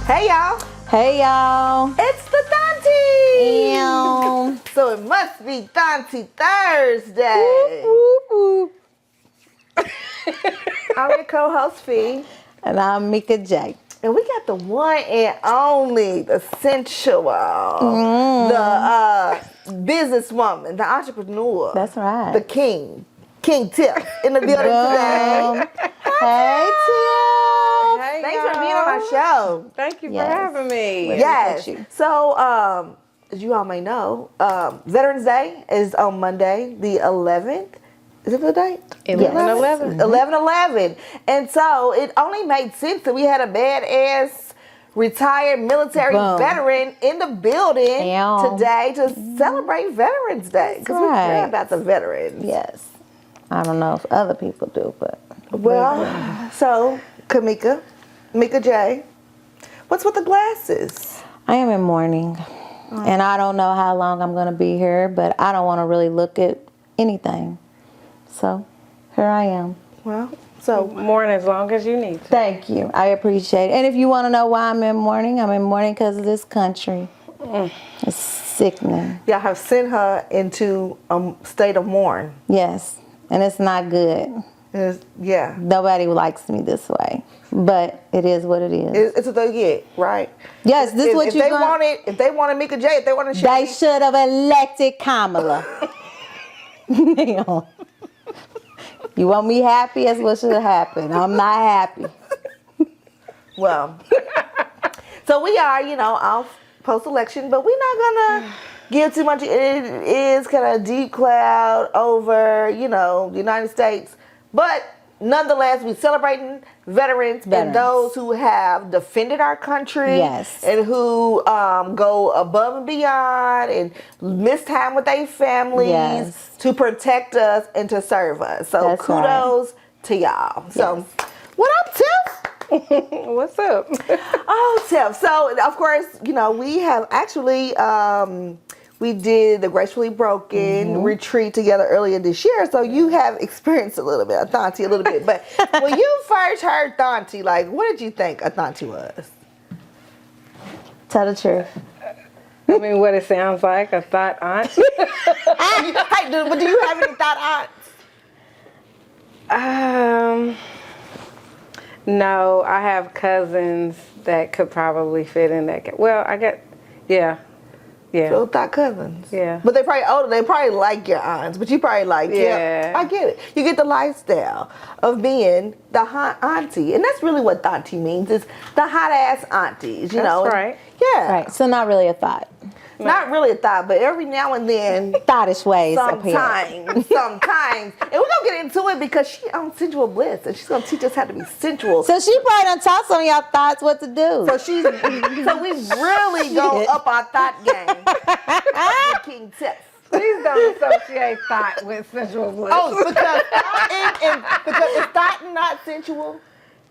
Hey y'all, Hey y'all. it's the Thaunties! Ew. So it must be Thauntie Thursday. Whoop, whoop. I'm your co-host Fee, And I'm Mika J. and we got the one and only, the Sensual, the businesswoman, the entrepreneur. That's right. The King Tiff in the building today. Hey, Tiff. Hey, Thanks for being on our show. Thank you Yes. for having me. Well, Yes. appreciate you. So, as you all may know, Veterans Day is on Monday, the 11th. Is it the date? 11/11. 11/11. And so it only made sense that we had a badass retired military Boom. veteran in the building Damn. today to celebrate Veterans Day. Because we care right. about the veterans. Yes. I don't know if other people do, but Well, so, Mika J, what's with the glasses? I am in mourning. And I don't know how long I'm going to be here, but I don't want to really look at anything. So, here I am. Well, so Mourn as long as you need to. Thank you. I appreciate it. And if you want to know why I'm in mourning because of this country. It's sickening. y'all have sent her into a state of mourn. Yes. And it's not good. Yeah. Nobody likes me this way. But it is what it is. It's what they get, right? Yes, this is what if you they gonna- if they wanted Mika J, if they wanted They Shelly, should have elected Kamala. Damn. You want me happy? That's what should have happened. I'm not happy. well. So we are, off post-election, but we're not gonna give too much. It is kind of a deep cloud over, the United States, but nonetheless, we're celebrating veterans and those who have defended our country, Yes. and who go above and beyond and miss time with their families Yes. to protect us and to serve us. So That's kudos to y'all. So, what up, Tiff? What's up? Oh, Tiff. So, of course, we have actually, we did the Gracefully Broken retreat together earlier this year. So you have experienced a little bit of Thauntie a little bit. But when you first heard Thauntie, what did you think a Thauntie was? Tell the truth. I mean, what it sounds like, a thought aunt. Hey, but do you have any thought aunts? No, I have cousins that could probably fit in that. Well, I got, yeah. So thought cousins. Yeah. But they probably older. They probably like your aunts. But you probably like, Yeah. I get it. You get the lifestyle of being the hot auntie. And that's really what Thauntie means, is the hot ass aunties, That's and- right. Yeah. Right. So not really a thought. Not really a thought, but every now and then, Thoughtish ways appear. sometimes. And we're going to get into it because she on Sensual Bliss, and she's going to teach us how to be sensual. So she probably done taught some of y'all thoughts what to do. So we really go up our thought game with King Tiff. Please don't associate thought with sensual bliss. Oh, because it's thought and not sensual.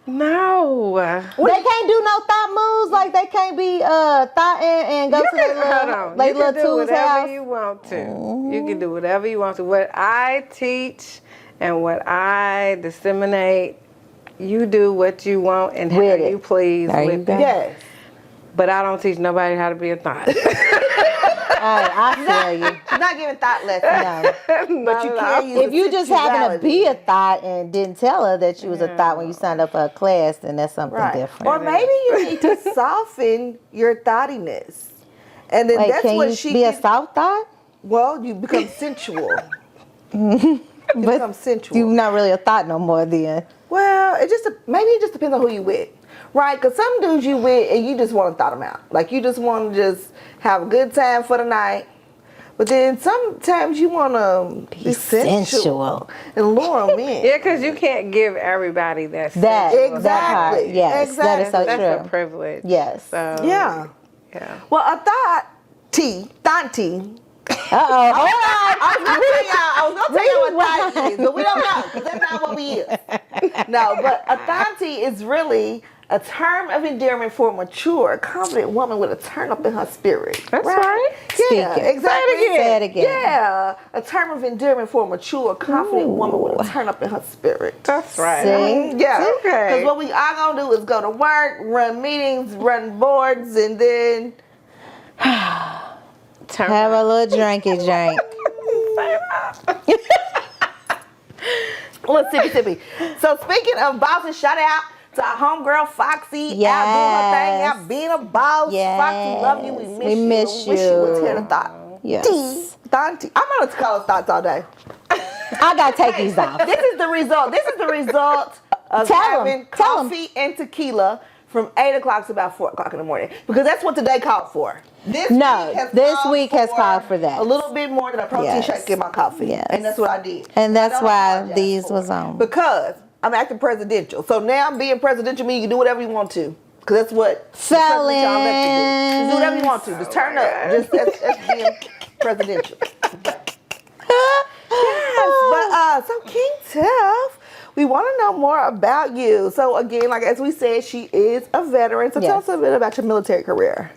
No. They can't do no thought moves, like they can't be thought and go You to their can, hold little, on. they You little can do tools whatever house. you want to. You can do whatever you want to. What I teach and what I disseminate, you do what you want and how With it. you please There you with go. it. Yes. But I don't teach nobody how to be a thought. I feel you. She's not giving thought lessons. No. But you can use If you just happen to be a sensuality. thought and didn't tell her that you was a thought when you signed up for a class, then that's something Right. different. Or maybe you need to soften your thoughtiness. And then Wait, that's can what you she be a can- soft thought? Well, you become sensual. You become sensual. You're not really a thought no more then. Well, maybe it just depends on who you with, right? Because some dudes you with and you just want to thought them out. Like you just want to just have a good time for the night. But then sometimes you want to be sensual and lure them in. Yeah, because you can't give everybody that. That sensual. that part, Exactly. yes, that is so That's true. a privilege. Yes. So, Yeah. Yeah. Well, a Thauntie. Uh-oh, hold on. I was gonna tell y'all what thought is, but we don't know because that's not what we is. No, but a Thauntie is really A term of endearment for a mature, confident woman with a turn up in her spirit. That's right. Yeah, Speak it. exactly. Say it again. Yeah, a term of endearment for a mature, confident woman with a turn up in her spirit. That's right. See? Yeah. Okay. Because what we are going to do is go to work, run meetings, run boards, and then... Have a little drinky drink. Let's sippy. So speaking of bosses, shout out to our homegirl Foxy. Out doing her thing, out being a boss. Yes. Foxy, love you. We miss you. miss We wish you would you. tear the thought. Yes. Thaunties. I'm going to call us thoughts all day. I got to take these off. This is the result. This is the result of Tell 'em. having Tell 'em. coffee and tequila from 8 o'clock to about 4 o'clock in the morning. Because that's what today called for. This week has called for that. A little bit more than a protein Yes. shake in my coffee. Yes. And that's what I did. And that's I don't why apologize these for was it. on. Because I'm acting presidential. So now being presidential means you can do whatever you want to. Because that's what the president y'all elected do. Just do whatever you want to. Just turn up. Just that's being presidential. Yes, but so King Tiff, we want to know more about you. So again, like as we said, she is a veteran. So tell us a bit about your military career.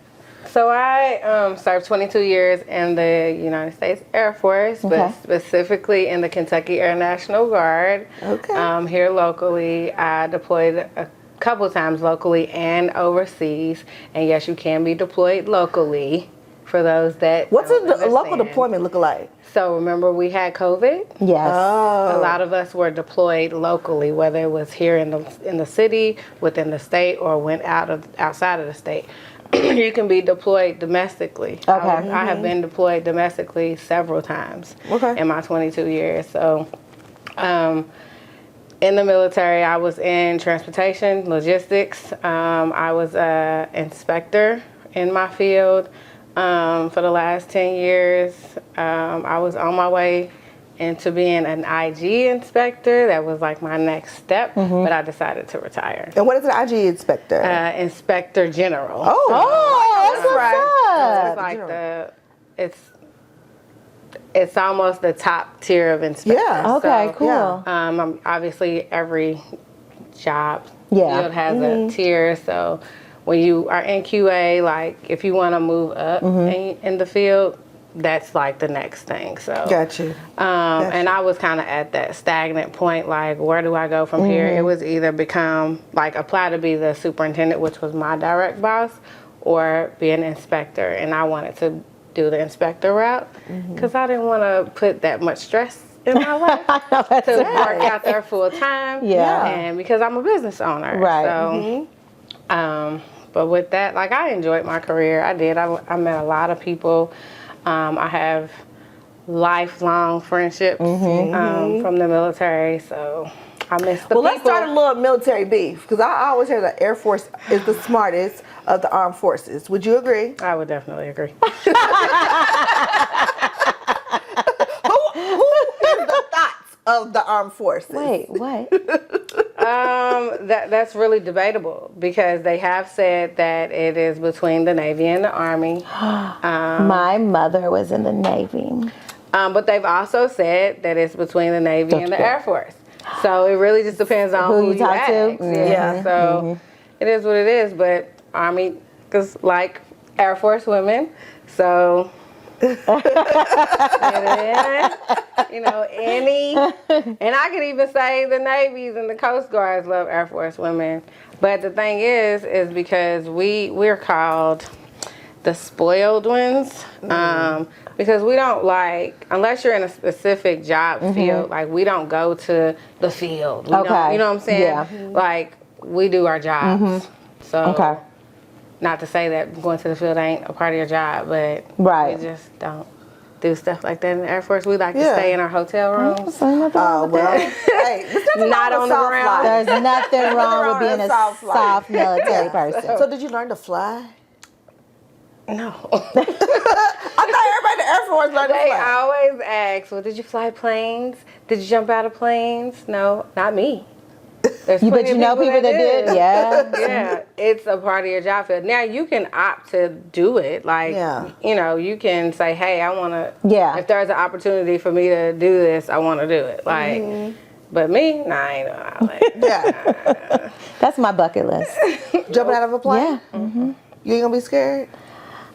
So I served 22 years in the United States Air Force, but specifically in the Kentucky Air National Guard. Okay. Here locally, I deployed a couple times locally and overseas. And yes, you can be deployed locally for those that What's don't a local understand. deployment look like? So remember we had COVID? Yes. A lot of us were deployed locally, whether it was here in the city, within the state, or went outside of the state. You can be deployed domestically. Okay. I have been deployed domestically several times in my 22 years. So in the military, I was in transportation, logistics. I was an inspector in my field for the last 10 years. I was on my way into being an IG inspector. That was like my next step, but I decided to retire. And what is an IG inspector? Inspector General. Oh, that's right. It's like it's almost the top tier of inspectors. Yeah. Okay, So, cool. obviously every job Yeah. field has a tier. So when you are in QA, like if you want to move up in the field, that's like the next thing. So Got you. and I was kind of at that stagnant point, like where do I go from here? It was either apply to be the superintendent, which was my direct boss, or be an inspector. And I wanted to do the inspector route because I didn't want to put that much stress in my life to work out there full time. Yeah. And because I'm a business owner. Right. So, but with that, like I enjoyed my career. I did. I met a lot of people. I have lifelong friendships from the military, so I miss the people. Let's start a little military beef, because I always hear the Air Force is the smartest of the armed forces. Would you agree? I would definitely agree. Who is the thoughts of the armed forces? Wait, what? That's really debatable because they have said that it is between the Navy and the Army. My mother was in the Navy. But they've also said that it's between the Navy and the Air Force. So it really just depends on who you talk ask. to. Yeah. So it is what it is. But Army, because like Air Force women, so and I could even say the Navies and the Coast Guards love Air Force women. But the thing is because we're called the spoiled ones. Because we don't unless you're in a specific job field, like we don't go to the field. We don't, you know what I'm saying? Yeah. Like we do our jobs. So not to say that going to the field ain't a part of your job, but we just don't do stuff like that in the Air Force. We like to stay in our hotel rooms. Hey, Not on the ground. There's nothing wrong with being a soft military person. So did you learn to fly? No. I thought everybody in the Air Force learned to They fly. always ask, well, did you fly planes? Did you jump out of planes? No, not me. There's But plenty you of know people that did? Yeah. Yeah, it's a part of your job field. Now, you can opt to do it. Like, you can say, hey, I want to, if there's an opportunity for me to do this, I want to do it. Like, But me, nah, I ain't know all that. Yeah. That's my bucket list. Jumping out of a plane? Yeah. You ain't gonna be scared?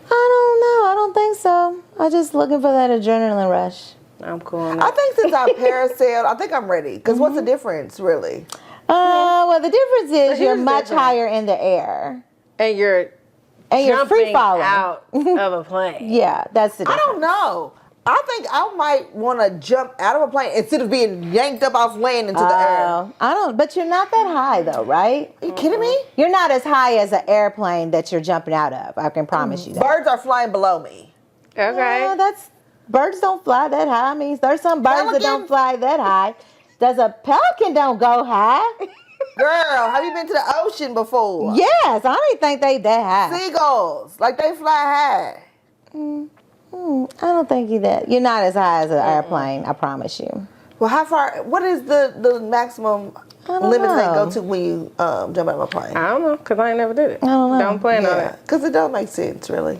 I don't know. I don't think so. I'm just looking for that adrenaline rush. I'm cool on I that. think since I parasailed, I think I'm ready. Because what's the difference, really? Well, the difference is you're here's the much difference. higher in the air. And you're And you're free jumping falling. out of a plane. Yeah, that's the I difference. don't know. I think I might want to jump out of a plane instead of being yanked up off land into the air. I don't, but you're not that high though, right? Are you kidding me? You're not as high as an airplane that you're jumping out of. I can promise you that. Birds are flying below me. Okay. Birds don't fly that high. I mean, there's some birds that don't Pelicans? fly that high. There's a pelican don't go high. Girl, have you been to the ocean before? Yes, I don't think they that high. Seagulls, like they fly high. I don't think you're not as high as an airplane. I promise you. Well, how far? What is the maximum don't limit they know. go to when you jump out of a plane? I don't know, because I ain't never did it. I don't know. Don't plan on Yeah, it. because it don't make sense, really.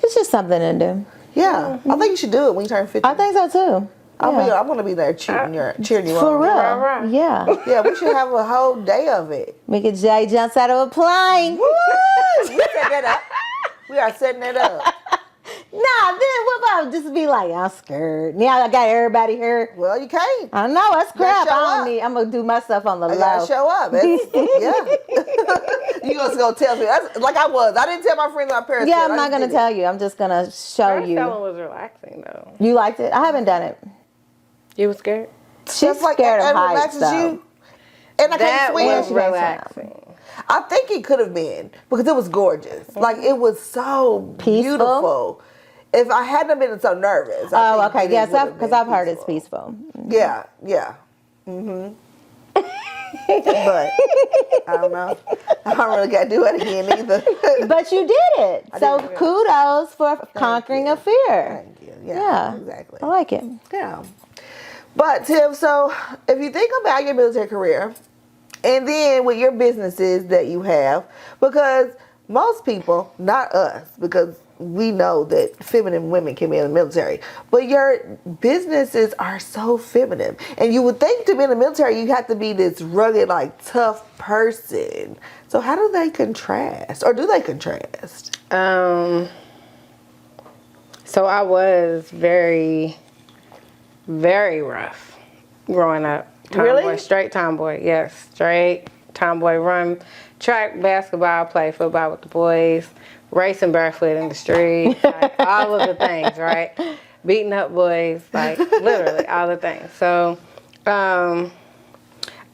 It's just something to do. Yeah, I think you should do it when you turn 50. I think so too. I'm gonna be there cheering you For on. real. Right. Yeah. Yeah, we should have a whole day of it. Mickey J jumps out of a plane. Woo! We set that up. We are setting it up. Nah, then what about just be like, I'm scared. Now I got everybody here. Well, you can't. I know, that's crap. show I up. don't need, I'm going to do my stuff on the You low. gotta show up. Yeah. You just gonna tell me. That's like I was. I didn't tell my friends on Paris. Yeah, I'm not going to tell you. I'm just going to show you. Parasailing was relaxing, though. You liked it? I haven't done it. You was scared? She's like scared of that heights, relaxes though. you. And I can't That swim. was she makes relaxing. I think it could have been because it was gorgeous. Like it was so beautiful. If I hadn't been so nervous. Oh, I think okay. it Yes, would have because been I've heard it's peaceful. Yeah, yeah. But I don't know. I don't really got to do it again either. But you did it. So did it. kudos for conquering a fear. Thank you. Yeah, Exactly. I like it. Yeah. But Tiff, so if you think about your military career, and then with your businesses that you have, because most people, not us, because we know that feminine women can be in the military, but your businesses are so feminine. And you would think to be in the military, you have to be this rugged, like tough person. So how do they contrast? Or do they contrast? So I was very, very rough growing up. Tomboy, Really? Straight tomboy, yes. Straight tomboy. Run track, basketball, play football with the boys, racing barefoot in the street, like, all of the things, right? Beating up boys, like literally all the things. So I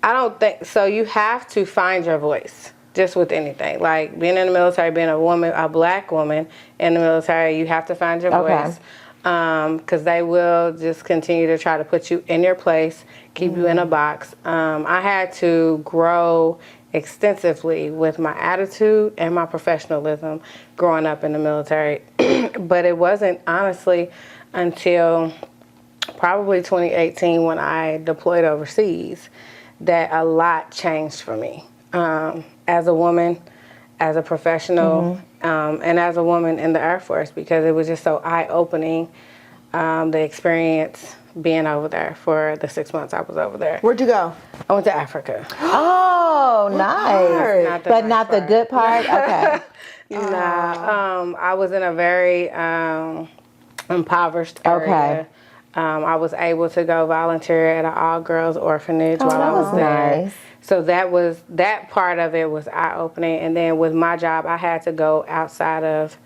don't think, so you have to find your voice just with anything. Like being in the military, being a woman, a black woman in the military, you have to find your voice. Because they will just continue to try to put you in your place, keep you in a box. I had to grow extensively with my attitude and my professionalism growing up in the military. But it wasn't honestly until probably 2018 when I deployed overseas that a lot changed for me. As a woman, as a professional, and as a woman in the Air Force, because it was just so eye-opening, the experience being over there for the 6 months I was over there. Where'd you go? I went to Africa. Oh, nice. part? But not the good part? Okay. Nah, I was in a very impoverished area. Okay. I was able to go volunteer at an all-girls orphanage while I that was was there. nice. So that part of it was eye-opening. And then with my job, I had to go outside of,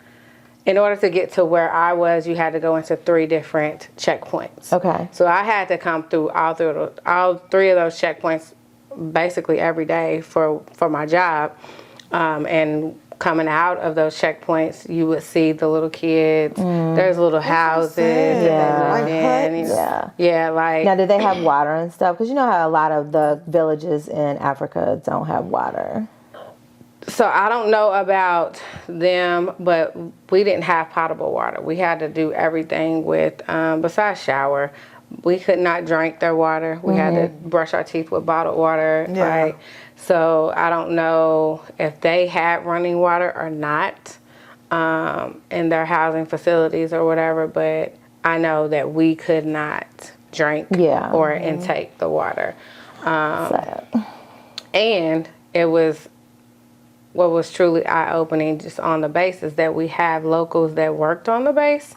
in order to get to where I was, you had to go into 3 different checkpoints. Okay. So I had to come through all 3 of those checkpoints basically every day for my job. And coming out of those checkpoints, you would see the little kids. There's little houses that Yeah. they live in. Yeah. Yeah, like. Now, did they have water and stuff? Because you know how a lot of the villages in Africa don't have water. So I don't know about them, but we didn't have potable water. We had to do everything with, besides shower, we could not drink their water. We had to brush our teeth with bottled water. Yeah. Right? So I don't know if they had running water or not in their housing facilities or whatever, but I know that we could not drink Yeah. or intake the water. Sad. And it was what was truly eye-opening just on the basis that we have locals that worked on the base,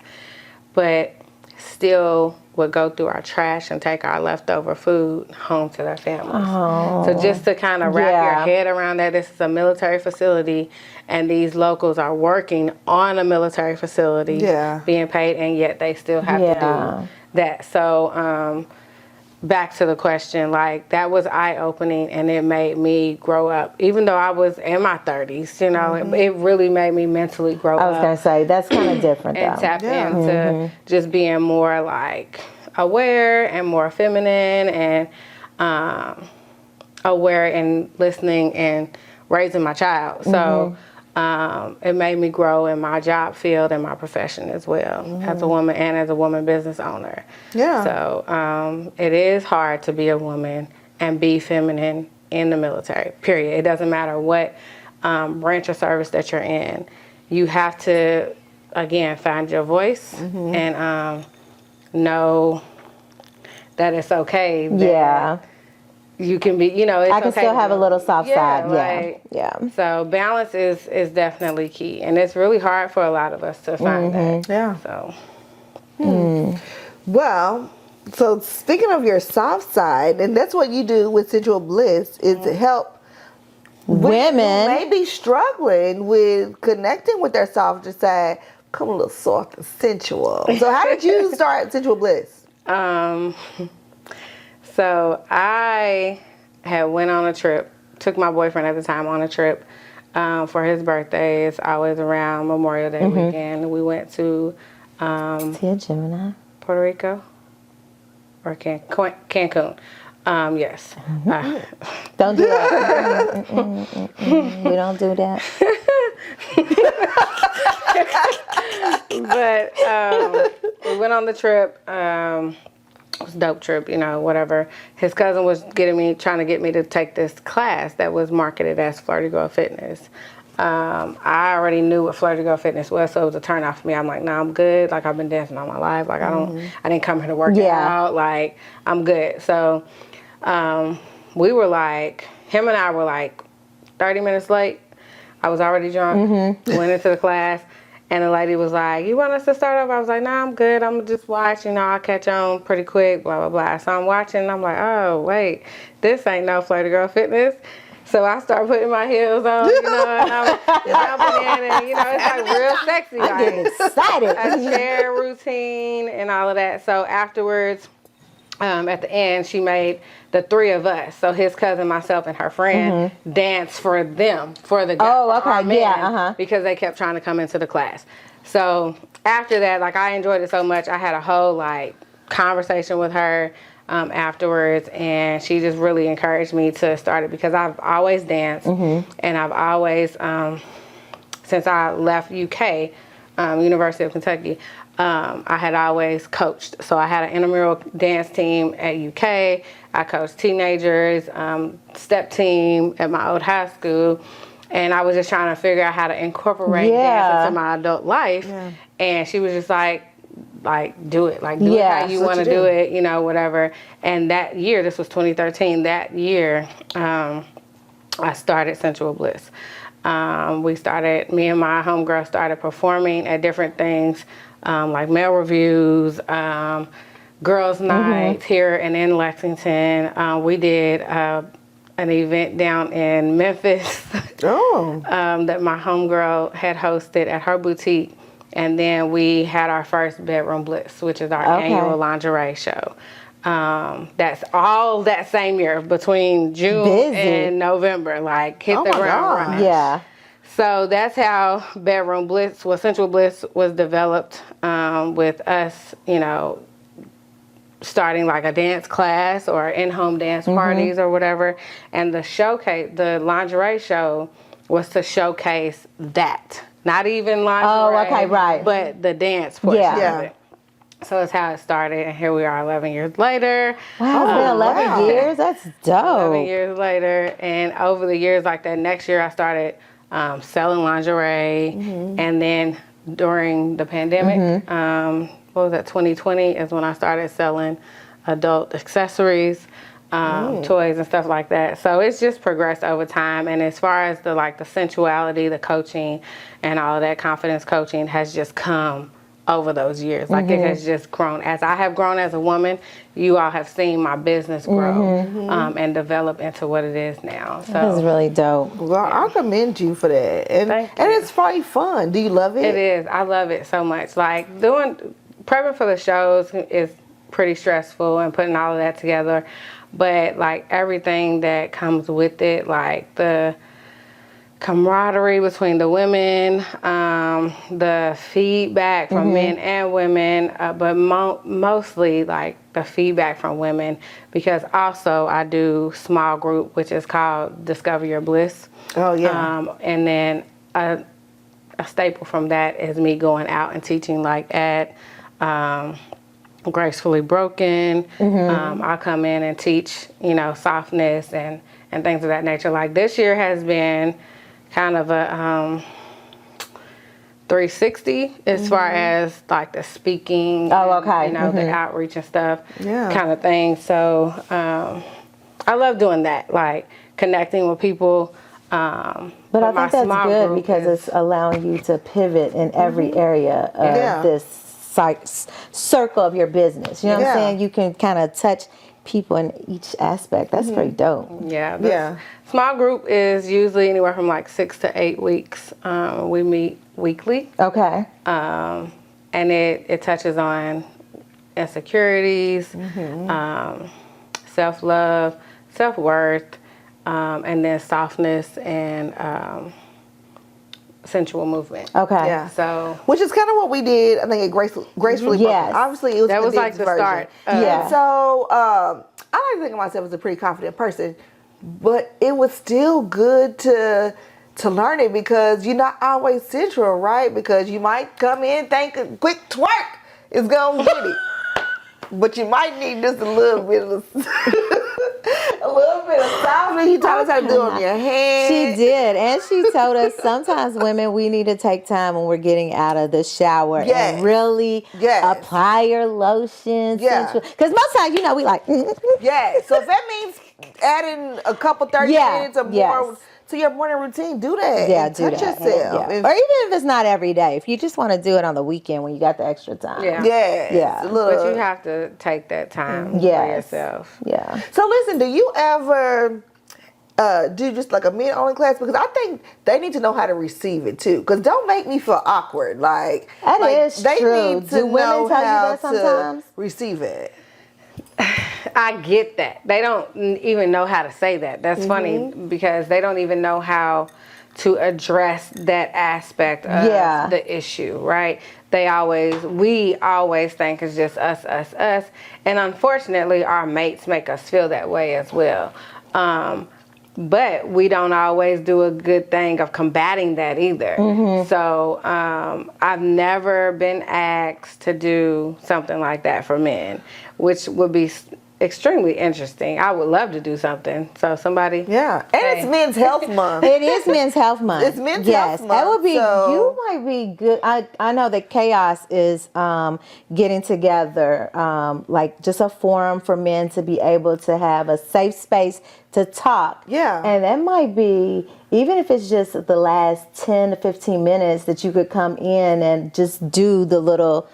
but still would go through our trash and take our leftover food home to their families. Oh. So just to kind of wrap Yeah. your head around that, this is a military facility and these locals are working on a military facility, Yeah. being paid, and yet they still have to do that. So back to the question, like, that was eye-opening, and it made me grow up. Even though I was in my 30s, you know, it really made me mentally grow up. I was going to say, that's kind of different, And though. tap into just being more, like, aware and more feminine and aware and listening and raising my child. So it made me grow in my job field and my profession as well, as a woman and as a woman business owner. Yeah. So it is hard to be a woman and be feminine in the military, period. It doesn't matter what branch of service that you're in. You have to, again, find your voice and know that it's okay. That you can be, you know, it's I can okay still to have be- a little soft side. like, Yeah. So balance is definitely key, and it's really hard for a lot of us to find that. Yeah. So Well, so speaking of your soft side, and that's what you do with Sensual Bliss, is to help Women. who may be struggling with connecting with their softer side, become a little soft and sensual. So how did you start Sensual Bliss? So I had went on a trip, took my boyfriend at the time on a trip for his birthday. It's always around Memorial Day weekend. We went to Is he a Gemini? Puerto Rico or Cancun. Yes. Don't do that. We don't do that. But we went on the trip. It was a dope trip, you know, whatever. His cousin was trying to get me to take this class that was marketed as Flirty Girl Fitness. I already knew what Flirty Girl Fitness was, so it was a turn off for me. I'm like, nah, I'm good. Like, I've been dancing all my life. Like, I didn't come here to work out. Like, I'm good. So we were like, him and I were like 30 minutes late. I was already drunk. Went into the class. And the lady was like, you want us to start off? I was like, nah, I'm good. I'm just watching. You know, I'll catch on pretty quick, blah, blah, blah. So I'm watching, and I'm like, oh, wait, this ain't no Flirty Girl Fitness. So I start putting my heels on, you know, and I'm jumping in, and, you know, it's like real sexy. I'm getting excited. A chair routine and all of that. So afterwards, at the end, she made the three of us, so his cousin, myself, and her friend, dance for them, for the guys, Oh, okay, our men, yeah, because they kept trying to come into the class. So after that, like, I enjoyed it so much, I had a whole, like, conversation with her afterwards, and she just really encouraged me to start it, because I've always danced, and I've always, since I left UK, University of Kentucky, I had always coached. So I had an intramural dance team at UK. I coached teenagers, step team at my old high school. And I was just trying to figure out how to incorporate dance into my adult life. Yeah. And she was just like, do it. Like, do it how you want to do it, you know, whatever. And that year, this was 2013, that year, I started Sensual Bliss. Me and my homegirl started performing at different things, like male reviews, girls' nights here and in Lexington. We did an event down in Memphis that my homegirl had hosted at her boutique. And then we had our first Bedroom Bliss, which is our annual lingerie show. That's all that same year, between June and November, like, hit the ground running. Yeah. So that's how Bedroom Bliss, Sensual Bliss was developed, with us, you know, starting like a dance class or in-home dance parties or whatever. And the lingerie show was to showcase that. Not even lingerie, but the dance portion of it. So that's how it started, and here we are 11 years later. Wow, it's been 11 years? That's dope. 11 years later, and over the years, like that next year, I started selling lingerie, and then during the pandemic, what was that, 2020 is when I started selling adult accessories. toys and stuff like that. So it's just progressed over time. And as far as the sensuality, the coaching, and all of that confidence coaching has just come over those years. Like it has just grown. As I have grown as a woman, you all have seen my business grow and develop into what it is now. So This is really dope. Well, I commend you for that. And Thank you. it's probably fun. Do you love it? It is. I love it so much. Like prepping for the shows is pretty stressful and putting all of that together. But like everything that comes with it, like the camaraderie between the women, the feedback from men and women, but mostly like the feedback from women, because also I do small group, which is called Discover Your Bliss. Oh, yeah. And then a staple from that is me going out and teaching like at Gracefully Broken. I'll come in and teach, softness and things of that nature. Like this year has been kind of a 360 as far as like the speaking, Oh, okay. the outreach and stuff, Yeah. kind of thing. So I love doing that, like connecting with people. But I think that's good because it's allowing you to pivot in every area of this circle of your business. You know what I'm saying? You can kind of touch people in each aspect. That's pretty dope. Yeah. Yeah. Small group is usually anywhere from like 6 to 8 weeks. We meet weekly. Okay. And it touches on insecurities, self-love, self-worth, and then softness and sensual movement. Okay. Yeah. So Which is kind of what we did, I think, at Gracefully Yes. Broken. Obviously, it was that was like Ben's the version. start. Yeah. And so I like to think of myself as a pretty confident person, but it was still good to learn it because you're not always sensual, right? Because you might come in think a quick twerk is gonna get it, but you might need just a little bit of softness. He taught us how to do it on your hands. She did. And she told us sometimes women, we need to take time when we're getting out of the shower and really apply your lotion. Yeah. Because most times, we like. Yeah. So if that means adding a couple 30 minutes or more to your morning routine, do that. Yeah, and do touch that. yourself. Yeah. Or even if it's not every day, if you just want to do it on the weekend when you got the extra time. Yeah. Yeah. But you have to take that time for yourself. Yeah. So listen, do you ever do just like a men-only class? Because I think they need to know how to receive it too. Because don't make me feel awkward. Like That is they true. need to Do women know tell you how that sometimes? to receive it. I get that. They don't even know how to say that. That's funny because they don't even know how to address that aspect of the issue, right? We always think it's just us. And unfortunately, our mates make us feel that way as well. But we don't always do a good thing of combating that either. So I've never been asked to do something like that for men, which would be extremely interesting. I would love to do something. So somebody. Yeah. And it's Men's Health Month. It is Men's Health Month. It's Men's Health Month. That would be, so- you might be good. I know that Chaos is getting together, like just a forum for men to be able to have a safe space to talk. Yeah. And that might be, even if it's just the last 10 to 15 minutes that you could come in and just do the little,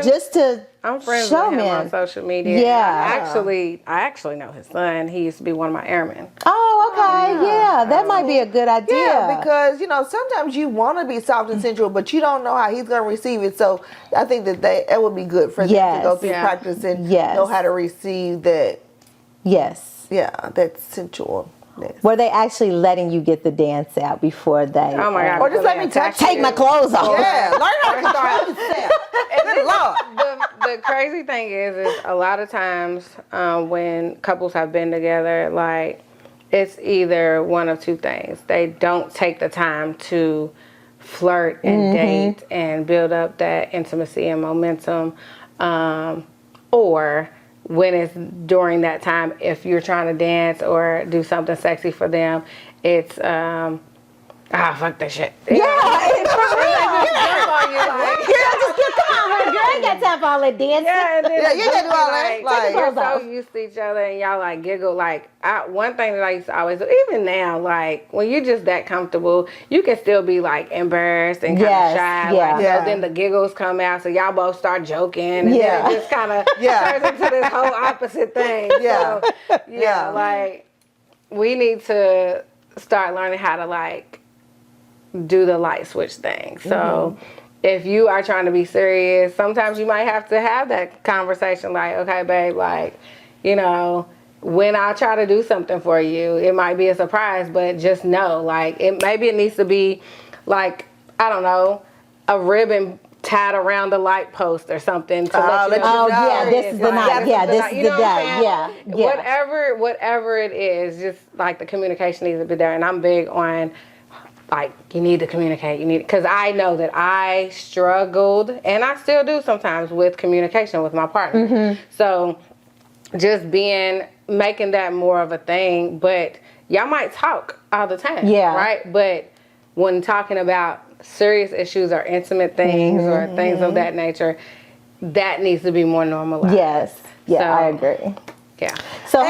just to I'm friends show with him men on social media. Yeah. I actually know his son. He used to be one of my airmen. Oh, okay. Yeah, that might be a good idea. Yeah, because sometimes you want to be soft and sensual, but you don't know how he's going to receive it. So I think that would be good for them to go through practice and know how to receive that. Yes. Yeah, that sensual. Were they actually letting you get the dance out before they? Oh my God! Or just let me take my clothes off. Yeah, learn how to control yourself. Good Lord. The crazy thing is a lot of times when couples have been together, like it's either one of two things. They don't take the time to flirt and date and build up that intimacy and momentum, or when it's during that time, if you're trying to dance or do something sexy for them, it's fuck that shit. Yeah, They just jump on you like, come girl, I ain't got time for all that dancing. Yeah, and then you gotta do all that. Like, you're so off. used to each other, and y'all like giggle. Like, one thing that I used to always do, even now, like when you're just that comfortable, you can still be like embarrassed and kind of shy. Yeah. Like, so then the giggles come out, so y'all both start joking, and then it just kind of turns into this whole opposite thing. Yeah. So, like we need to start learning how to like do the light switch thing. So. If you are trying to be serious, sometimes you might have to have that conversation like, okay, babe, like, you know, when I try to do something for you, it might be a surprise, but just know, like, maybe it needs to be like, I don't know, a ribbon tied around the light post or something to let you know. This is the night. Yeah, this is the day. Yeah. Whatever it is, just like the communication needs to be there. And I'm big on, like, you need to communicate. Because I know that I struggled, and I still do sometimes, with communication with my partner. So just making that more of a thing. But y'all might talk all the time, right? But when talking about serious issues or intimate things or things of that nature, that needs to be more normalized. Yes. Yeah, so, I agree. Yeah. So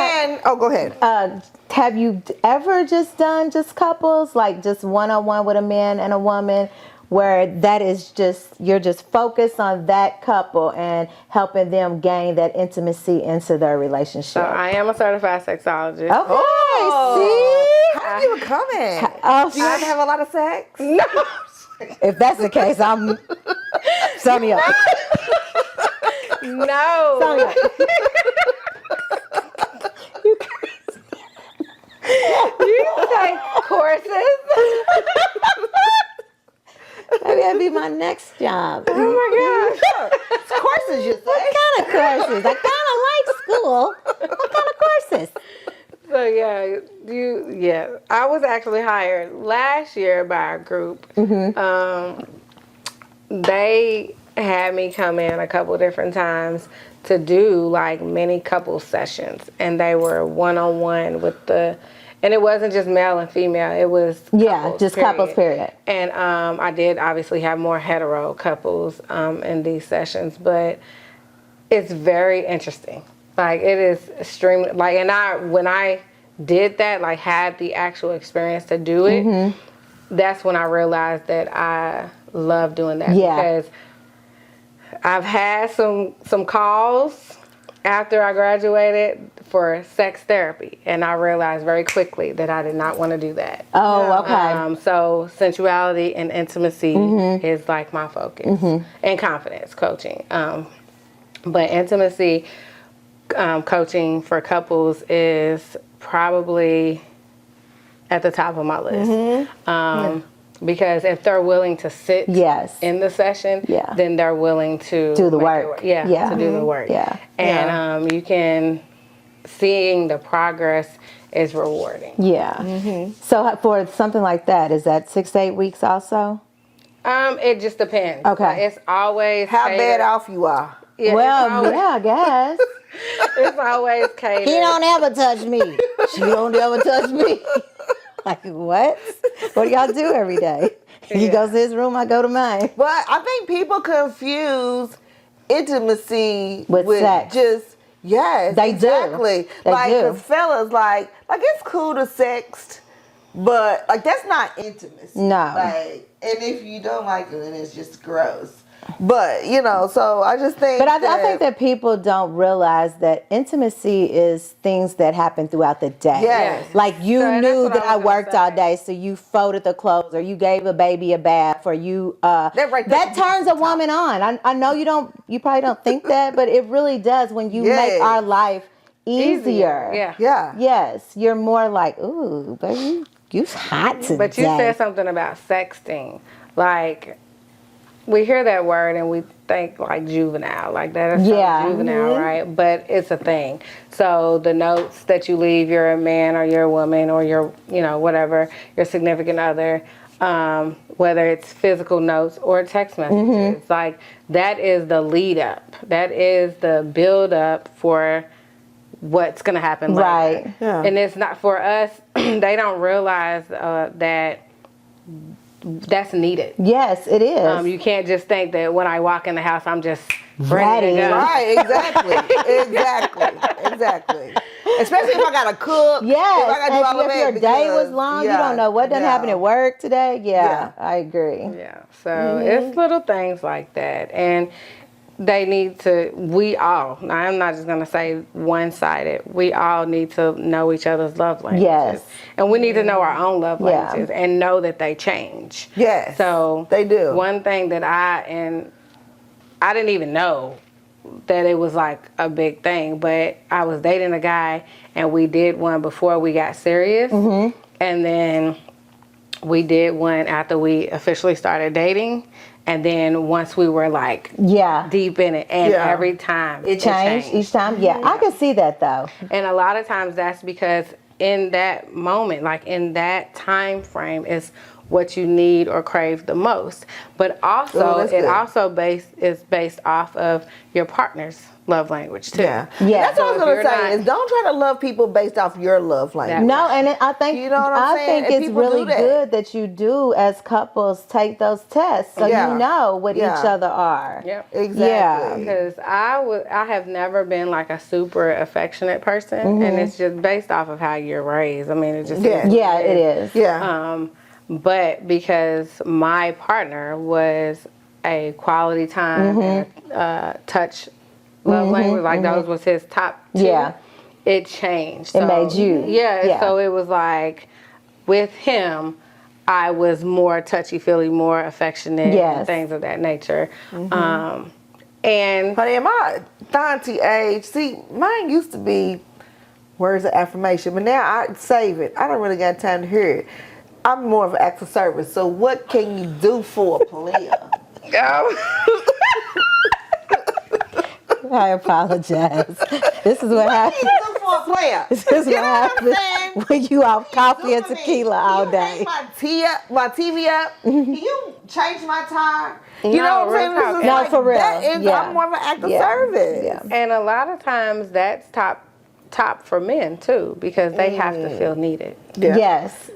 go ahead. Have you ever just done just couples, like just one-on-one with a man and a woman, where that is just, you're just focused on that couple and helping them gain that intimacy into their relationship? So I am a certified sexologist. Okay, see? How did you become it? Do you have to have a lot of sex? No. If that's the case, I'm... Sign me up. No. Sign me up. You take courses. Maybe that'd be my next job. Oh my gosh. Courses, you say? What kind of courses? I kind of like school. What kind of courses? So I was actually hired last year by a group. They had me come in a couple different times to do like mini couple sessions, and they were one-on-one and it wasn't just male and female, it was couples, period. And I did obviously have more hetero couples in these sessions, but it's very interesting. Like, it is extremely, like, and when I did that, like, had the actual experience to do it, that's when I realized that I love doing that. Because I've had some calls after I graduated for sex therapy, and I realized very quickly that I did not want to do that. Oh, okay. So sensuality and intimacy is like my focus, and confidence coaching. But intimacy coaching for couples is probably at the top of my list. Because if they're willing to sit in the session, then they're willing to do the work. To do the work. And you can, seeing the progress is rewarding. So for something like that, is that 6 to 8 weeks also? It just depends. Okay. It's always how bad off you are. Yeah, I guess. It's always catered. He don't ever touch me. She don't ever touch me. Like, what? What do y'all do every day? He goes to his room, I go to mine. But I think people confuse intimacy with sex. Just, they exactly. Do. They like, do. the fellas, like it's cool to sext, but, like, that's not intimacy. No. Like, and if you don't like it, then it's just gross. But, so I just think I think that people don't realize that intimacy is things that happen throughout the day. Yes. Like, you knew that I worked all day, so you folded the clothes, or you gave a baby a bath, or you that turns a woman on. I know you probably don't think that, but it really does when you make our life easier. Yes. You're more like, ooh, baby, you hot today. But you said something about sexting. Like, we hear that word and we think like juvenile, like that is so juvenile, right? But it's a thing. So the notes that you leave your man or your woman or your, whatever, your significant other, whether it's physical notes or text messages, like, that is the lead up. That is the build up for what's going to happen later. Right. Yeah. And it's not for us. They don't realize that that's needed. Yes, it is. You can't just think that when I walk in the house, I'm just ready to go. Right, exactly. Especially if I gotta cook. Yes, if I gotta do all of if that your day was because- long, you don't know what done happened at work today. Yeah, I agree. Yeah, so it's little things like that. And they need to, we all, now I'm not just going to say one-sided, we all need to know each other's love languages. Yes. And we need to know our own love languages and know that they change. Yes, So they do. One thing that I didn't even know that it was like a big thing, but I was dating a guy and we did one before we got serious. And then we did one after we officially started dating. And then once we were like deep in it, and every time it changed each time. Yeah, I can see that though. And a lot of times that's because in that moment, like in that time frame, is what you need or crave the most. But also, is based off of your partner's love language too. Yeah. Yeah. That's what I was going to say is don't try to love people based off your love language. No, and I think you know what I'm saying? think it's really good that you do as couples take those tests so you know what each other are. Yep. Exactly. Yeah. Because I have never been like a super affectionate person, and it's just based off of how you're raised. I mean, it just it is. Yeah. But because my partner was a quality time and a touch love language, like those was his top two, it changed. It made you. Yeah, so it was like with him, I was more touchy-feely, more affectionate, and things of that nature. And honey, in my Thauntie age, see, mine used to be words of affirmation, but now I save it. I don't really got time to hear it. I'm more of an act of service. So what can you do for a player? I apologize. This is what happens. What can you do for a player? This is what happens when you off coffee and tequila all day. My TV up. Can you change my tire? You know what I'm saying? No, for real. I'm more of an act of service. Yeah. And a lot of times that's top for men too, because they have to feel needed. Yeah.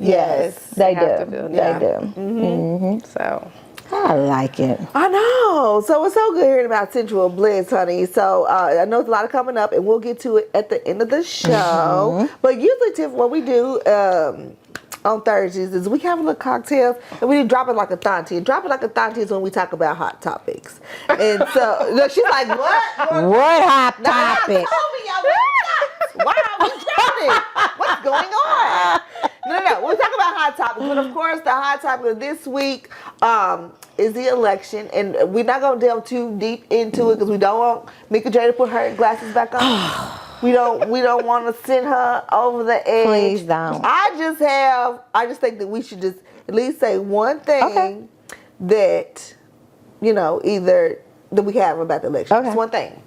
Yes, they have do. to feel They needed. do. So I like it. I know. So it's so good hearing about Sensual Bliss, honey. So I know there's a lot coming up, and we'll get to it at the end of the show. But usually, Tiff, what we do on Thursdays is we have a little cocktail, and we drop it like a Thauntie. Drop it like a Thauntie is when we talk about hot topics. And so look, she's like, what? What hot topic? Why are we dropping it? What's going on? No. We'll talk about hot topics, but of course, the hot topic of this week is the election, and we're not going to delve too deep into it because we don't want Mika J to put her glasses back on. We don't want to send her over the edge. Please don't. I just think that we should just at least say one thing that, either that we have about the election. Okay. Just one thing.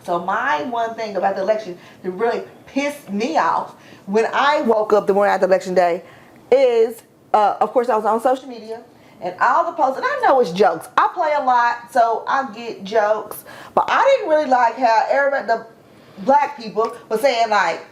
So my one thing about the election that really pissed me off when I woke up the morning after election day is, of course, I was on social media and all the posts, and I know it's jokes. I play a lot, so I get jokes, but I didn't really like how the black people were saying like,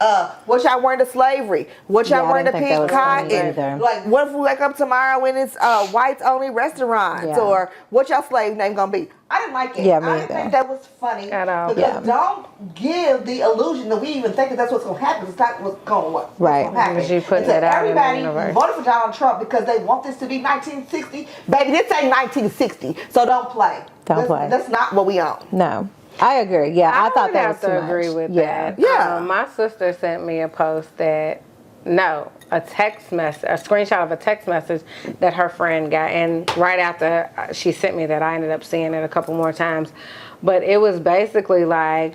what y'all wearing to slavery? What y'all wearing to pig cotton? Like, what if we wake up tomorrow and it's whites only restaurants? Or what y'all slave name gonna be? I didn't like it. Yeah, me I didn't think that was funny at all. Because don't give the illusion that we even think that that's what's gonna happen. It's not what's gonna happen. Because you put that out in the universe. Everybody voted for Donald Trump because they want this to be 1960. Baby, this ain't 1960. So don't play. Don't play. That's not what we own. No. I agree. Yeah, I thought that was too much. I agree with that. Yeah. My sister sent me a post a screenshot of a text message that her friend got, and right after she sent me that, I ended up seeing it a couple more times. But it was basically like,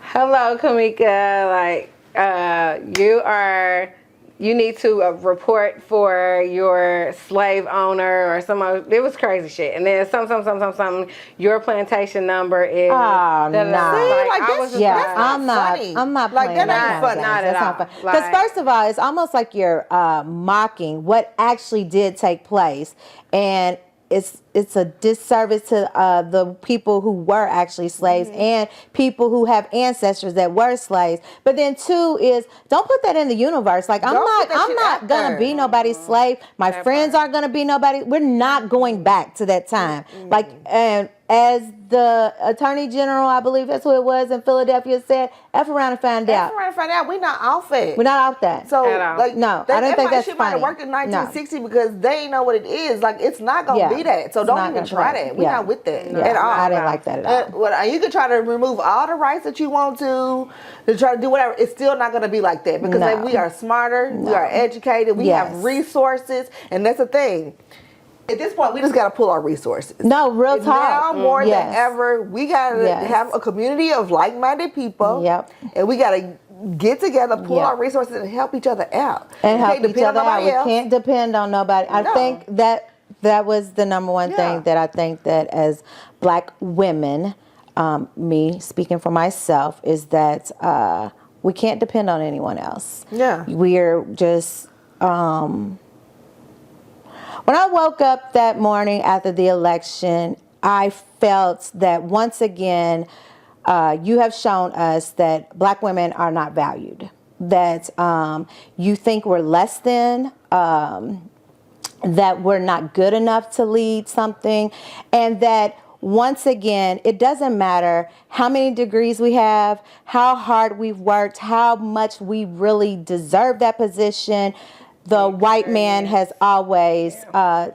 "Hello, Kamika, like you need to report for your slave owner or some. It was crazy shit. And then something. Your plantation number is. Oh, no. I'm not playing that ain't funny. Not at all. Because first of all, it's almost like you're mocking what actually did take place, and it's it's a disservice to the people who were actually slaves and people who have ancestors that were slaves. But then two is, don't put that in the universe. Like, I'm not gonna be nobody's slave. My friends aren't gonna be nobody. We're not going back to that time. Like, and as the Attorney General, I believe that's who it was in Philadelphia, said, F around and find out. F around and find out. We're not off it. We're not off that. So, like, no, I don't think that's funny. Might have worked in 1960 because they ain't know what it is. Like, it's not going to be that. So don't even try that. We're not with that at all. I didn't like that at all. You can try to remove all the rights that you want to try to do whatever. It's still not going to be like that because like, we are smarter. We are educated. We have resources. And that's the thing. At this point, we just got to pull our resources. No, real talk. Now more than ever, we got to have a community of like-minded people. Yep. And we got to get together, pull our resources, and help each other out. And help each other out. We can't depend on nobody. I think that was the number one thing that I think that as Black women, me speaking for myself, is that we can't depend on anyone else. Yeah. We're just... When I woke up that morning after the election, I felt that once again, you have shown us that Black women are not valued, that you think we're less than, that we're not good enough to lead something, and that once again, it doesn't matter how many degrees we have, how hard we've worked, how much we really deserve that position. The white man has always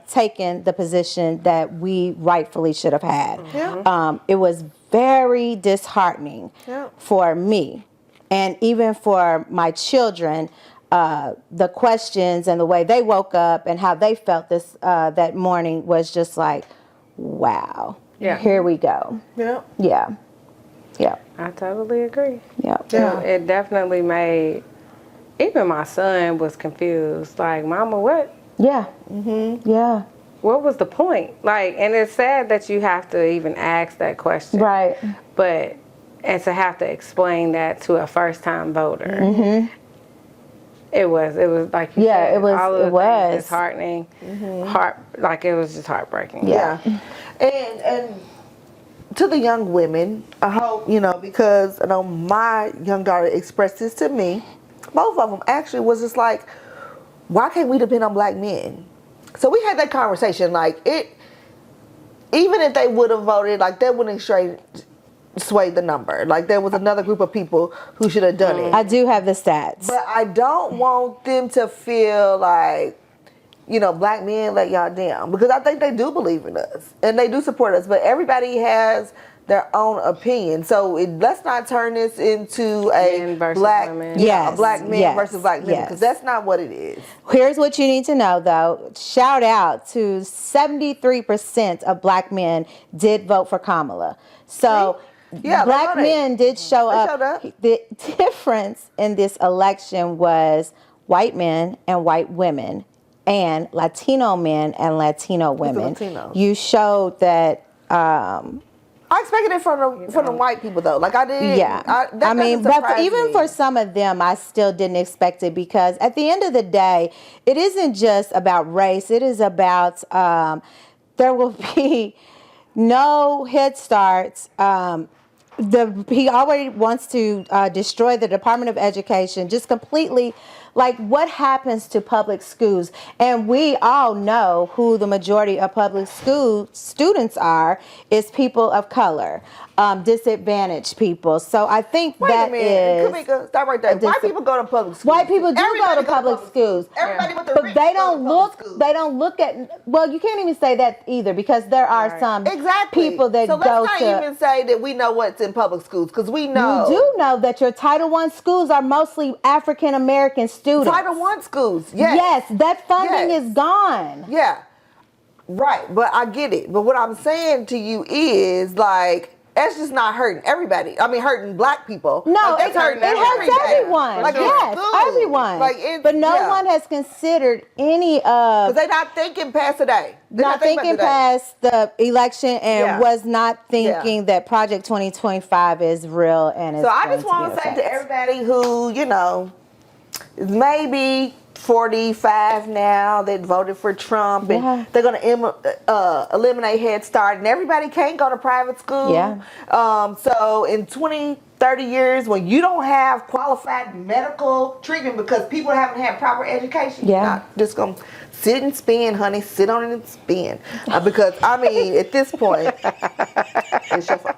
taken the position that we rightfully should have had. Yeah. It was very disheartening for me, and even for my children. The questions and the way they woke up and how they felt this that morning was just like, wow. Yeah. Here we go. Yeah. Yeah. Yeah. I totally agree. Yeah. Yeah. It definitely made. Even my son was confused. Like, Mama, what? Yeah. Mm-hmm. Yeah. What was the point? Like, and it's sad that you have to even ask that question. Right. But, and to have to explain that to a first-time voter. Mm-hmm. It was like you said, it was. all of it was disheartening. Like, it was just heartbreaking. Yeah. And to the young women, I hope, because I know my young daughter expressed this to me. Both of them actually was just like, why can't we depend on Black men? So we had that conversation. Like, even if they would have voted, like, that wouldn't sway the number. Like, there was another group of people who should have done it. I do have the stats. But I don't want them to feel like, Black men let y'all down. Because I think they do believe in us. And they do support us. But everybody has their own opinion. So let's not turn this into a Black women. A Black men versus Black men, because that's not what it is. Here's what you need to know, though. Shout out to 73% of Black men did vote for Kamala. So Black men did show up. The difference in this election was white men and white women and Latino men and Latino women. You showed that I expected it from the white people, though. Like, I did. Yeah. But even for some of them, I still didn't expect it, because at the end of the day, it isn't just about race. It is about there will be no Head Starts. He already wants to destroy the Department of Education, just completely. Like, what happens to public schools? And we all know who the majority of public school students are. Is people of color, disadvantaged people. So I think Wait a minute. Kamika, stop right there. White people go to public schools. White people do go to public schools. Everybody with the but they don't look. They don't look at. Well, you can't even say that either, because there are some people that go to. So let's not even say that we know what's in public schools, because we know. You do know that your Title I schools are mostly African American students. Title I schools, yes. Yes, that funding is gone. Yeah, right. But I get it. But what I'm saying to you is, like, that's just not hurting everybody. I mean, hurting Black people. No, like, it hurts everyone. Like, yes, everyone. Like, but no one has considered any of. Because they're not thinking past today. Not thinking past the election, and was not thinking that Project 2025 is real and is. So I just want to say to everybody who, is maybe 45 now that voted for Trump, and they're going to eliminate Head Start, and everybody can't go to private school. So in 20-30 years, when you don't have qualified medical treatment because people haven't had proper education, you're not just going to sit and spin, honey. Sit on it and spin. Because, I mean, at this point, it's your fault.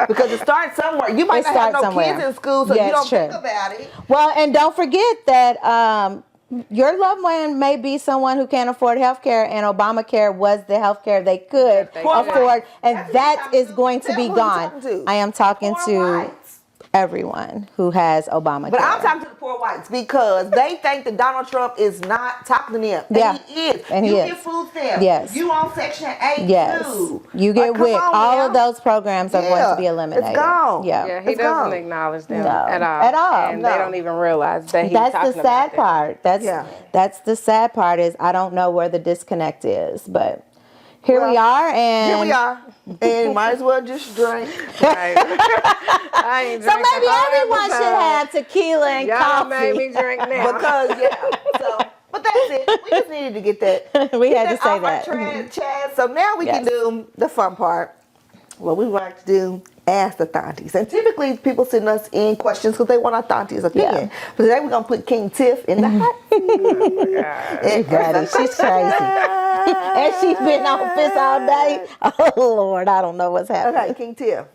Because it starts somewhere. You might not have no kids in school, so you don't think about it. Well, and don't forget that your loved one may be someone who can't afford health care, and Obamacare was the health care they could afford, and that is going to be gone. I am talking to everyone who has Obamacare. But I'm talking to the poor whites because they think that Donald Trump is not talking to them. And he is. And you get food stamps. Yes. You on Section 8 too. You get WIC. All of those programs are going to be eliminated. It's gone. Yeah, he doesn't acknowledge them at all. At all. And they don't even realize that he's talking about That's the sad part. That's the sad part is I don't know where the disconnect is, but here we are, and might as well just drink. Right. I ain't so maybe everyone should have tequila and coffee. Made me drink now. Because but that's it. We just needed to get that. We had to say that. Chad. So now we can do the fun part. What we like to do, ask the Thaunties. And typically people send us in questions because they want our Thaunties opinion. But today we're going to put King Tiff in the hot seat. She's crazy. And she's been on fist all day. Oh, Lord, I don't know what's happening. Okay, King Tiff.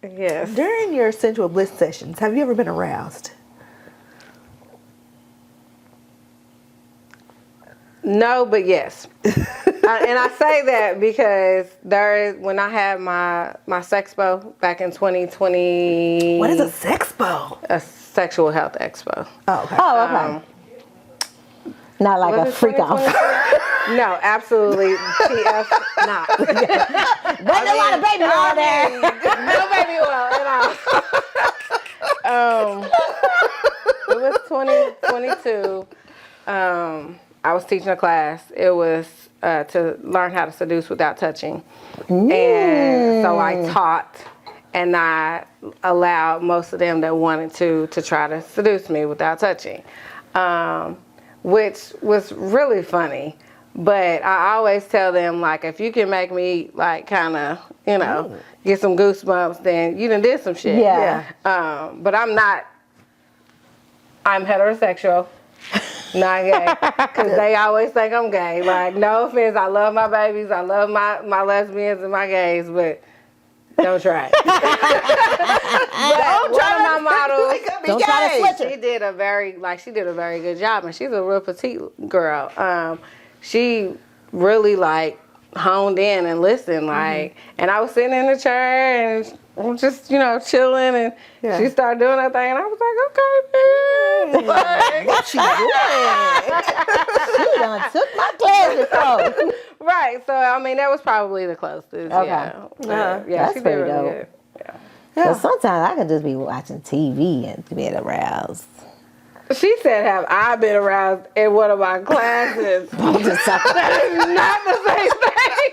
Yes. During your Sensual Bliss sessions, have you ever been aroused? No, but yes. And I say that because when I had my sexpo back in 2020. What is a sexpo? A sexual health expo. Oh, okay. Not like a freak off. No, absolutely. TF not. Wasn't a lot of baby oil there. No baby oil at all. It was 2022. I was teaching a class. It was to learn how to seduce without touching. And so I taught, and I allowed most of them that wanted to try to seduce me without touching, which was really funny. But I always tell them, like, if you can make me, like, kind of, get some goosebumps, then you done did some shit. But I'm heterosexual. Not gay, because they always think I'm gay. Like, no offense, I love my babies, I love my lesbians and my gays, but don't try it. But one of my models, don't try to switch it. She did a very good job, and she's a real petite girl. She really honed in and listened, and I was sitting in the chair and just, chilling, and she started doing her thing, and I was like, okay, what she doing? She done took my classes off. Right, so, I mean, that was probably the closest, That's she did pretty really dope. good. But sometimes I can just be watching TV and be aroused. She said, have I been aroused in one of my classes? That is not the same thing.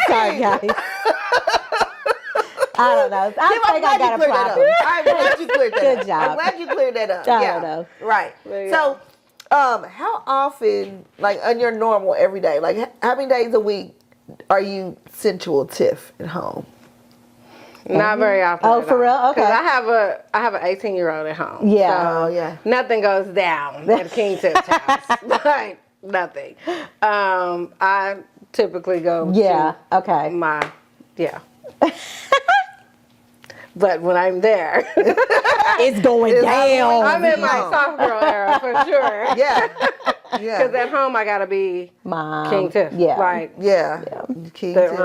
Sorry, guys. I don't know. I think I got a problem. I'm glad you cleared that up. Good job. I'm glad you cleared that up. I don't know. Right. Yeah. So, how often, on your normal everyday, how many days a week are you Sensual Tiff at home? Not very often. Oh, for real? Okay. Because I have an 18-year-old at home. Yeah. So nothing goes down at King Tiff's house. Nothing. I typically go to my But when I'm there, it's going down. I'm in my soft girl era for sure. Yeah. Because at home I gotta be Mom. King Tiff. King Tiff. Tiff.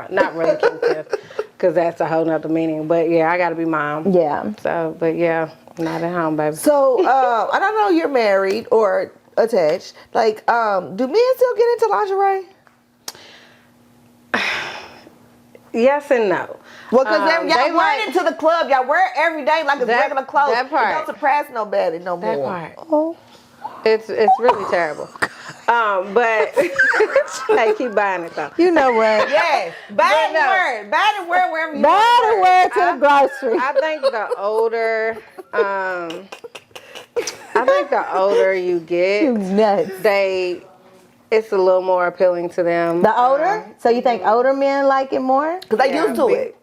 Not really King Tiff, because that's a whole nother meaning. But I gotta be mom. Yeah. So, but not at home, baby. So, I don't know, you're married or attached. Do men still get into lingerie? Yes and no. Well, because y'all wear into the club. Y'all wear it every day like it's regular clothes. That part. It don't surprise nobody no more. That part. Oh. It's really terrible. But hey, keep buying it though. You know what? Yes. Buy it and wear wherever you Buy it and wear to the grocery. I think the older I think the older you get, You nuts. it's a little more appealing to them. The older? So you think older men like it more? Because they used to it.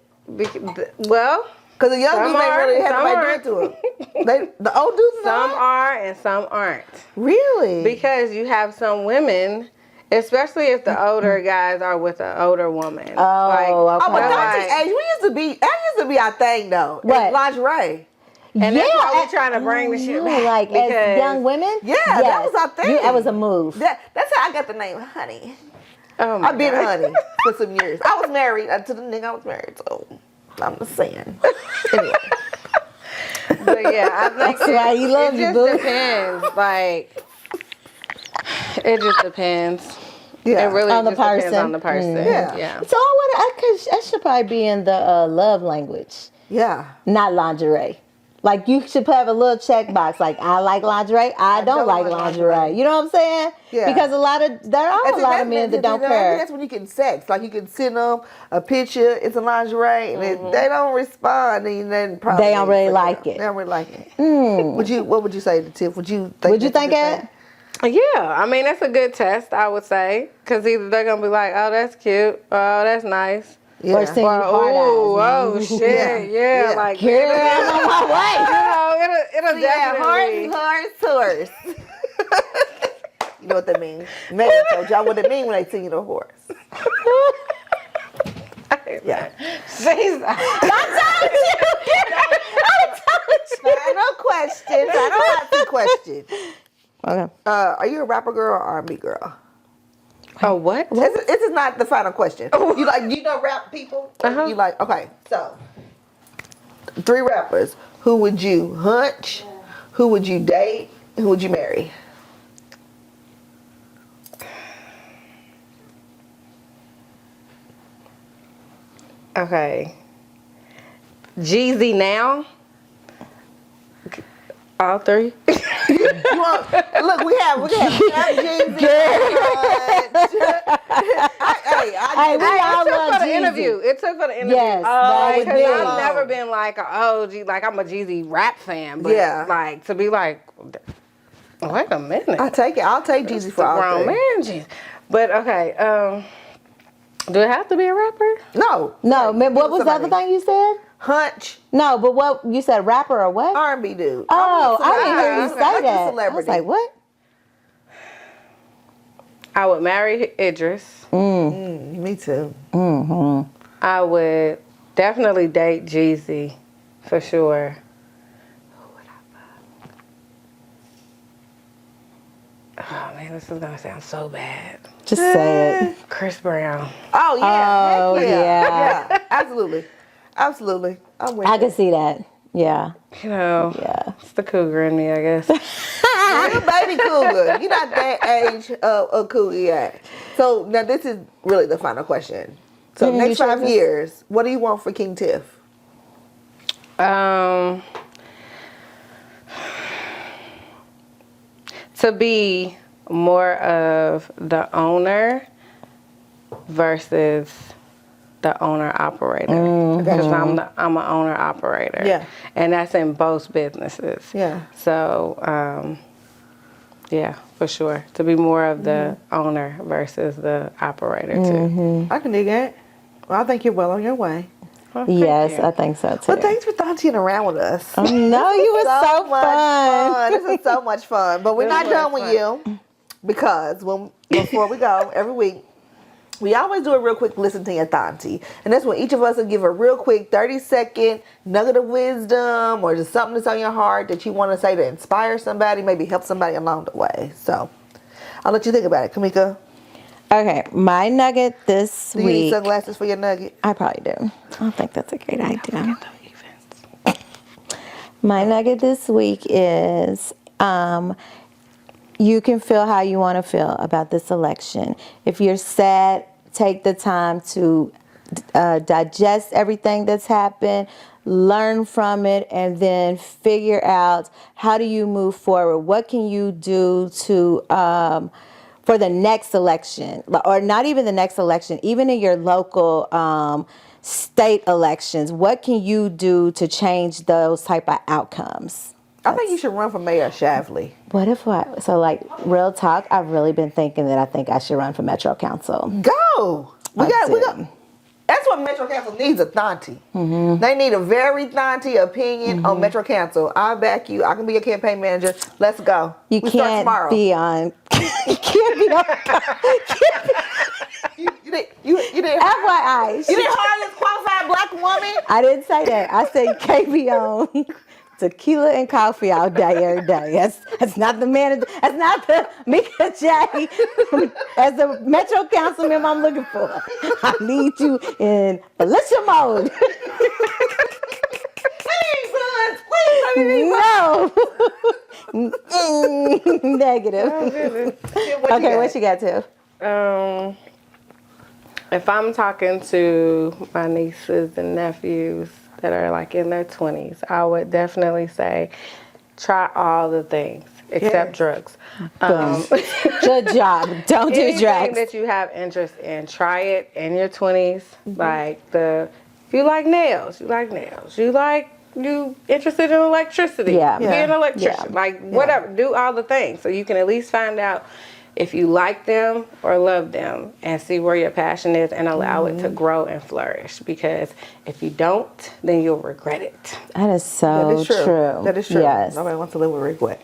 Well, because the young dudes ain't really had some nobody do it to them. The old dudes some are and some aren't. Really? Because you have some women, especially if the older guys are with an older woman. Oh, okay. Oh, but Thauntie age, that used to be our thing though. What? Lingerie. And that's why we trying to bring the shit back. Like as young women? Yeah, that was our thing. That was a move. That's how I got the name Honey. Oh my I've been God. Honey for some years. I was married to the nigga I was married, so I'm just saying. Anyway. But yeah, I think it just depends. Like, it just depends. Yeah. It really On the just depends person. on the person. Yeah. So I should probably be in the love language, Yeah. not lingerie. Like you should have a little checkbox. Like I like lingerie. I don't like lingerie. You know what I'm saying? Yeah. Because there are a lot of men that don't care. That's when you can sex. Like you can send them a picture. It's a lingerie, and if they don't respond, then probably They don't really like it. They don't really like it. What would you say to Tiff? Would you think it? Yeah, I mean, that's a good test, I would say. Because either they're going to be like, oh, that's cute. Oh, that's nice. Yeah. Or send you hard eyes. Oh, shit. Yeah. Like, girl, I'm on my way. You know, it'll definitely. Horse. You know what that means? Megan told y'all what it means when they sing you the horse. Yeah. I told you. Final questions. I don't have to question. Okay. Are you a rapper girl or R&B girl? Oh, what? This is not the final question. You know rap people? Uh-huh. You like, okay, so 3 rappers. Who would you hunch? Who would you date? Who would you marry? Okay. Jeezy now? All 3? Look, we have Jeezy. Hey, we all love for the Jeezy. interview. It took for the interview. Yes, that would because be. I've never been like an OG, like I'm a Jeezy rap fan, but Yeah. like to be like, wait a minute, I'll take Jeezy for all grown 3. man Jeezy. But okay, do it have to be a rapper? No, what was the other thing you said? Hunch, No, but what you said, rapper or what? R&B dude. Oh, I didn't hear you say that. Celebrity. I was like, what? I would marry Idris. Me too. Mm-hmm. I would definitely date Jeezy, for sure. Who would I fuck? Oh man, this is gonna sound so bad. Just say it. Chris Brown. Oh yeah. Oh, Heck yeah. Yeah. Absolutely. I'm with I you. can see that. Yeah. You know, it's the cougar in me, I guess. You're a baby cougar. You're not that age of cougar yet. So now this is really the final question. So next 5 years, what do you want for King Tiff? To be more of the owner versus the owner operator, because I'm an owner operator. Yeah. And that's in both businesses. Yeah. So yeah, for sure, to be more of the owner versus the operator too. I can dig that. Well, I think you're well on your way. Well, thank Yes, you. I think so too. Well, thanks for Thaunties around with us. No, you were so much fun. This is so much fun. But we're not done with you, because before we go every week, we always do a real quick listen to your Thauntie. And that's when each of us will give a real quick 30-second nugget of wisdom or just something that's on your heart that you want to say to inspire somebody, maybe help somebody along the way. So I'll let you think about it. Kamika, Okay, my nugget this do you need week. sunglasses for your nugget? I probably do. I think that's a great idea. My nugget this week is you can feel how you want to feel about this election. If you're sad, take the time to digest everything that's happened, learn from it, and then figure out how do you move forward. What can you do to for the next election, or not even the next election, even in your local state elections, what can you do to change those type of outcomes? I think you should run for mayor of Shavley. What if so like real talk, I've really been thinking that I think I should run for Metro Council. Go. We got. That's what Metro Council needs, a Thauntie. Mm-hmm. They need a very Thauntie opinion on Metro Council. I'll back you. I can be your campaign manager. Let's go. You can't be on. You can't be on. You didn't. FYI. You didn't hire this qualified black woman? I didn't say that. I said you can't be on tequila and coffee all day, every day. That's not the manager. That's not the Mika J. As the Metro Council member I'm looking for. I need you in militia mode. No. Negative. Oh, okay, what you got, Tiff? If I'm talking to my nieces and nephews that are like in their 20s, I would definitely say try all the things except drugs. Good job. Don't do drugs. Anything that you have interest in, try it in your 20s. Like if you like nails, you like nails. You interested in electricity, be an electrician. Like whatever, do all the things so you can at least find out if you like them or love them and see where your passion is and allow it to grow and flourish. Because if you don't, then you'll regret it. That is so true. That is true. Yes. Nobody wants to live with regret.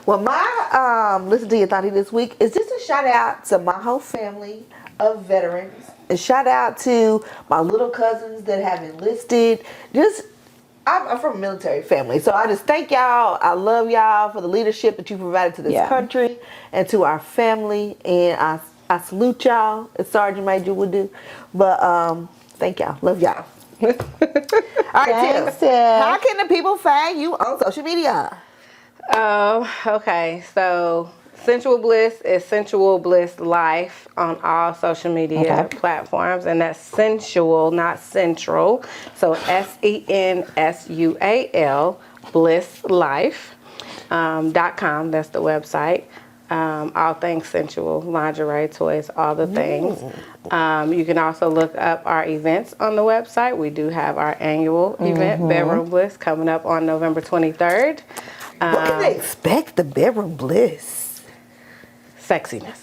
Well, my Listen to Your Thauntie this week is just a shout out to my whole family of veterans. A shout out to my little cousins that have enlisted. I'm from a military family, so I just thank y'all. I love y'all for the leadership that you provided to this country and to our family, and I salute y'all, as Sergeant Major would do. But thank y'all. Love y'all. All right, Tiff. How can the people find you on social media? Okay, so Sensual Bliss is Sensual Bliss Life on all social media platforms, and that's sensual, not central. So SENSUAL BlissLife.com. That's the website. All things sensual, lingerie, toys, all the things. You can also look up our events on the website. We do have our annual event, Bedroom Bliss, coming up on November 23rd. What can they expect? The Bedroom Bliss. Sexiness.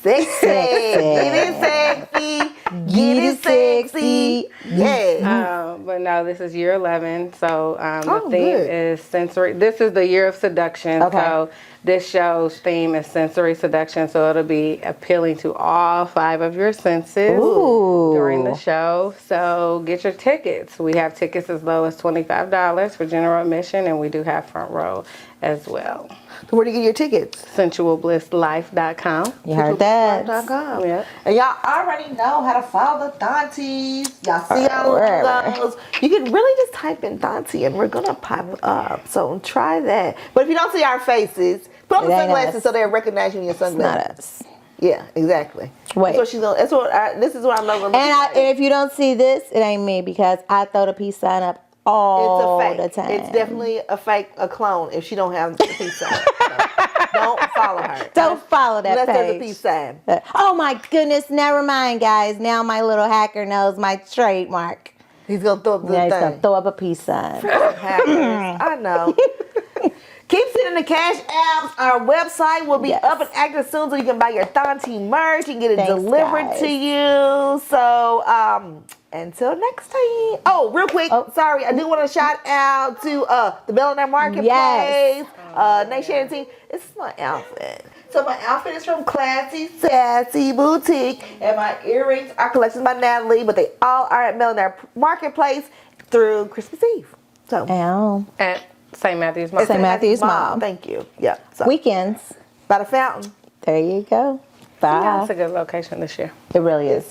Sexy. Get it sexy. Get it sexy. Yeah. But no, this is year 11. So the theme is sensory. This is the year of seduction. Okay. So this show's theme is sensory seduction. So it'll be appealing to all 5 of your senses during the show. So get your tickets. We have tickets as low as $25 for general admission, and we do have front row as well. So where do you get your tickets? SensualBlissLife.com. You heard that. Yeah. And y'all already know how to follow the Thaunties. Y'all see our logos. You can really just type in Thauntie and we're going to pop up. So try that. But if you don't see our faces, put on the sunglasses so they'll recognize you in your sunglasses. Not us. Yeah, exactly. Wait. This is what I'm not going to And if you don't see this, it ain't me because I throw the peace sign up all the time. It's definitely a clone if she don't have the peace sign. So don't follow her. Don't follow that unless page. There's a peace sign. Oh my goodness, never mind, guys. Now my little hacker knows my trademark. He's going to throw up the thing. He's going to throw up a peace sign. Hackers. I know. Keep sending the cash apps. Our website will be up and active soon so you can buy your Thauntie merch. You can get it delivered to you. So, until next time. Oh, real quick. Sorry. I do want to shout out to the Billionaire Marketplace. Nation team. This is my outfit. So my outfit is from Classy Sassy Boutique. And my earrings are collections by Natalie. But they all are at Billionaire Marketplace through Christmas Eve. So. At St. Matthew's Mall. St. Matthew's Mall. Thank you. Yeah. So. Weekends. By the fountain. There you go. Bye. Yeah, it's a good location this year. It really is.